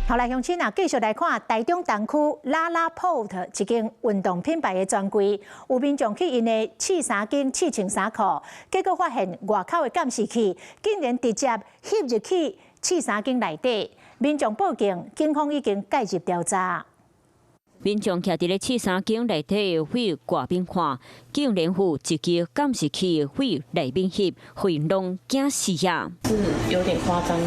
後來鄉親啊，繼續來看台中東區LaLaport 一間運動品牌的專櫃，有民眾去因的試衫間試穿衫褲，結果發現外口的監視器竟然直接翕入去試衫間內底，民眾報警，警方已經介入調查。民眾徛佇咧試衫間內底會外邊看，竟然有一支監視器會內面翕，會攏驚死呀！是有點誇張。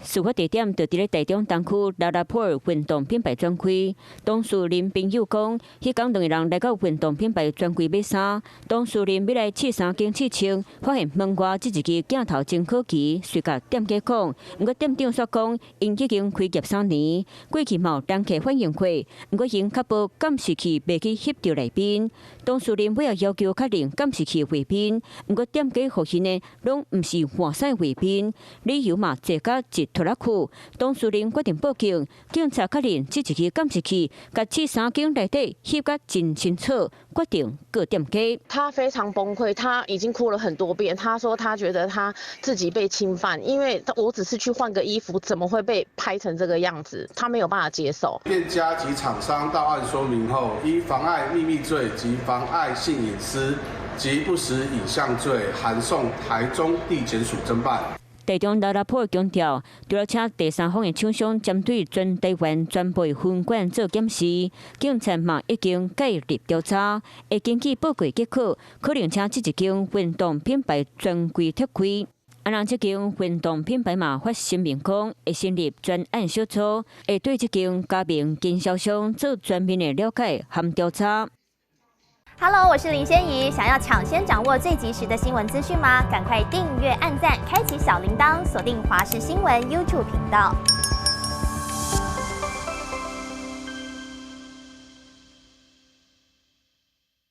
事發地點就佇咧台中東區LaLaport運動品牌專櫃。當事人朋友講，迄天兩個人來到運動品牌專櫃買衫，當事人要來試衫間試穿，發現門外這一支鏡頭偵考機隨甲店家講，不過店長說講，因已經開業3年，過去冇人客反映過，不過因確保監視器未去翕到內邊。當事人尾要求確認監視器畫面，不過店家發現呢，攏唔是換晒畫面，理由嘛坐甲一拖拉庫。當事人決定報警，警察確認這一支監視器甲試衫間內底翕甲真清楚，決定告店家。他非常崩潰，他已經哭了很多遍。他說他覺得他自己被侵犯，因為我只是去換個衣服，怎麼會被拍成這個樣子？他沒有辦法接受。店家及廠商到案說明後，依妨礙秘密罪及妨礙性隱私及不實影像罪，函送台中地檢署偵辦。台中LaLaport強調，除了請第三方的廠商針對全台灣全部分館做檢視，警察嘛已經介入調查，會根據報告結果，可能請這一間運動品牌專櫃撤開。啊，讓這間運動品牌嘛發聲明講，會成立專案小組，會對這間加盟經銷商做全面的了解和調查。Hello， 我是林仙怡。想要搶先掌握最及時的新聞資訊嗎？趕快訂閱、按讚、開啟小鈴鐺，鎖定華視新聞 YouTube 頻道。